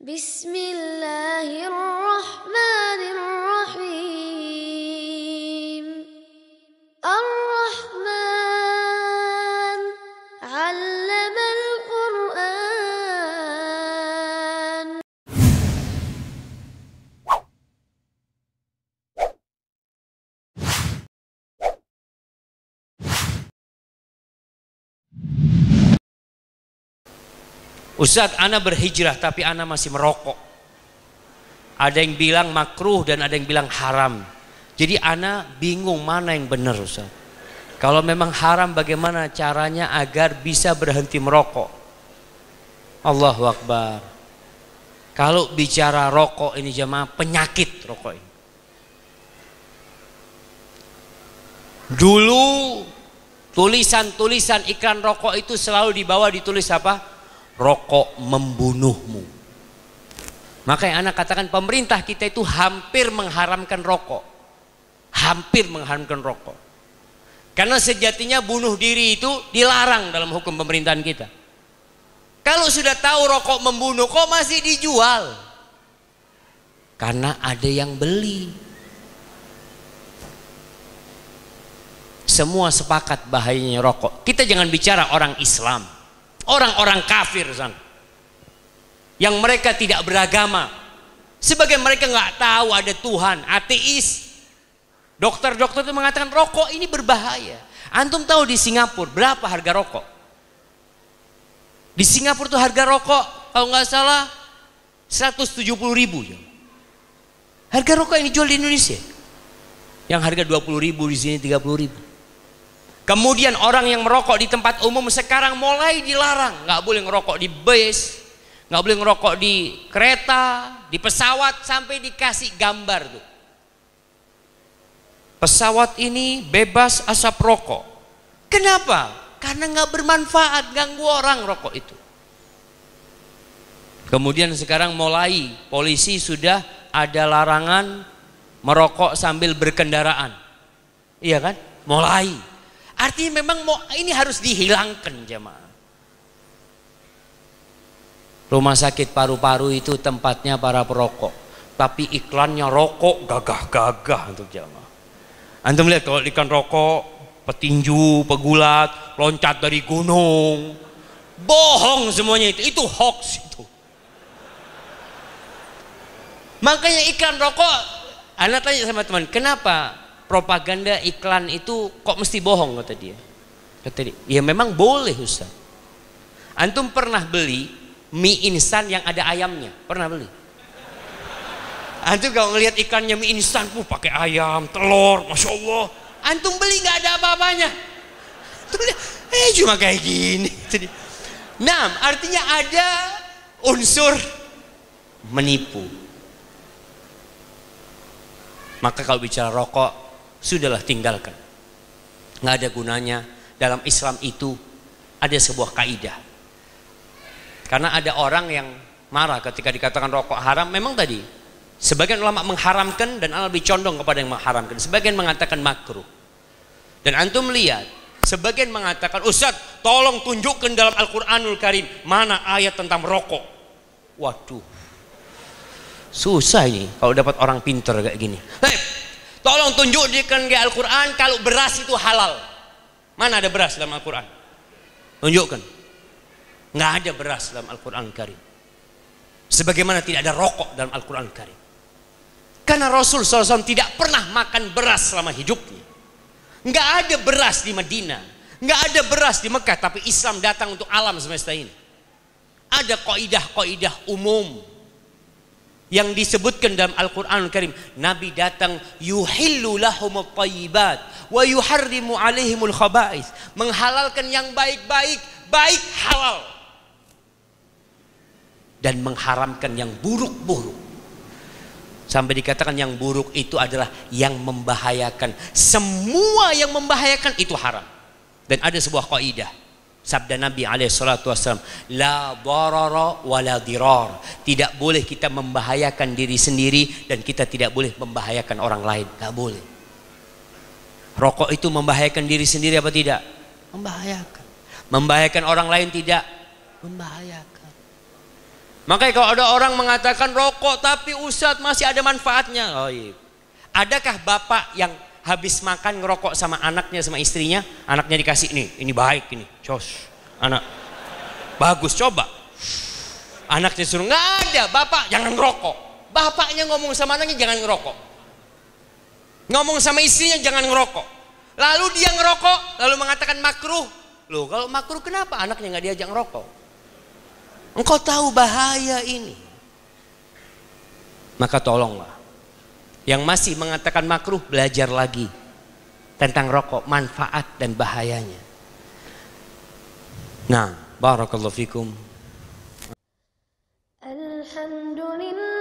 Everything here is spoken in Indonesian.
Bismillahirrahmanirrahim. Ar-Rahman 'allamal Qur'an. Ustadz, ana berhijrah tapi ana masih merokok. Ada yang bilang makruh dan ada yang bilang haram. Jadi ana bingung mana yang benar, Ustadz. Kalau memang haram, bagaimana caranya agar bisa berhenti merokok? Allahu Akbar. Kalau bicara rokok ini jemaah, penyakit rokok ini. Dulu tulisan-tulisan iklan rokok itu selalu di bawah ditulis apa? Rokok membunuhmu. Makanya anak katakan pemerintah kita itu hampir mengharamkan rokok. Hampir mengharamkan rokok. Karena sejatinya bunuh diri itu dilarang dalam hukum pemerintahan kita. Kalau sudah tahu rokok membunuh, kok masih dijual? Karena ada yang beli. Semua sepakat bahayanya rokok. Kita jangan bicara orang Islam. Orang-orang kafir sana. Yang mereka tidak beragama, sebagian mereka nggak tahu ada Tuhan, ateis. Dokter-dokter itu mengatakan rokok ini berbahaya. Antum tahu di Singapura berapa harga rokok? Di Singapura tuh harga rokok kalau nggak salah 170.000 ya. Harga rokok yang dijual di Indonesia, yang harga 20.000 di sini 30.000. Kemudian orang yang merokok di tempat umum sekarang mulai dilarang, nggak boleh ngerokok di bus. Nggak boleh ngerokok di kereta, di pesawat, sampai dikasih gambar tuh. Pesawat ini bebas asap rokok. Kenapa? Karena nggak bermanfaat, ganggu orang rokok itu. Kemudian sekarang mulai polisi sudah ada larangan merokok sambil berkendaraan. Iya kan? Mulai. Artinya memang ini harus dihilangkan jemaah. Rumah sakit paru-paru itu tempatnya para perokok, tapi iklannya rokok gagah-gagah untuk jamaah. Antum lihat kalau iklan rokok, petinju, pegulat, loncat dari gunung, bohong semuanya itu hoax itu. Makanya iklan rokok, anak tanya sama teman, kenapa propaganda iklan itu kok mesti bohong kata dia? Kata dia, ya memang boleh Ustaz. Antum pernah beli mie instan yang ada ayamnya? Pernah beli? Antum kalau ngelihat ikannya mie instan, pakai ayam, telur, masya Allah. Antum beli nggak ada apa-apanya. Cuma kayak gini. Nah, artinya ada unsur menipu. Maka kalau bicara rokok, sudahlah tinggalkan. Nggak ada gunanya. Dalam Islam itu ada sebuah kaidah. Karena ada orang yang marah ketika dikatakan rokok haram. Memang tadi sebagian ulama mengharamkan dan lebih condong kepada yang mengharamkan. Sebagian mengatakan makruh. Dan antum lihat, sebagian mengatakan, Ustaz tolong tunjukkan dalam Al-Quranul Karim mana ayat tentang rokok. Waduh, susah ini kalau dapat orang pinter kayak gini. Tolong tunjukkan di Al-Quran kalau beras itu halal. Mana ada beras dalam Al-Quran? Tunjukkan. Nggak ada beras dalam Al-Quran Karim. Sebagaimana tidak ada rokok dalam Al-Quran Karim. Karena Rasul SAW tidak pernah makan beras selama hidupnya. Nggak ada beras di Madinah, nggak ada beras di Mekah. Tapi Islam datang untuk alam semesta ini. Ada kaidah-kaidah umum yang disebutkan dalam Al-Quran Karim. Nabi datang yuhillu lahumut thayyibat wa yuharrimu alaihimul khaba'ith. Menghalalkan yang baik-baik, baik halal. Dan mengharamkan yang buruk-buruk. Sampai dikatakan yang buruk itu adalah yang membahayakan. Semua yang membahayakan itu haram. Dan ada sebuah kaidah. Sabda Nabi SAW, la darara wa la dirar. Tidak boleh kita membahayakan diri sendiri dan kita tidak boleh membahayakan orang lain. Gak boleh. Rokok itu membahayakan diri sendiri apa tidak? Membahayakan. Membahayakan orang lain tidak? Membahayakan. Makanya kalau ada orang mengatakan rokok tapi Ustadz masih ada manfaatnya. Oh iya. Adakah bapak yang habis makan ngerokok sama anaknya, sama istrinya, anaknya dikasih ini baik ini, cos, anak bagus, coba. Anaknya suruh, nggak ada, bapak jangan ngerokok. Bapaknya ngomong sama anaknya jangan ngerokok. Ngomong sama istrinya jangan ngerokok. Lalu dia ngerokok, lalu mengatakan makruh. Loh, kalau makruh kenapa anaknya nggak diajak ngerokok? Engkau tahu bahaya ini. Maka tolonglah, yang masih mengatakan makruh, belajar lagi tentang rokok, manfaat dan bahayanya. Nah, barakallahu fikum. Alhamdulillah.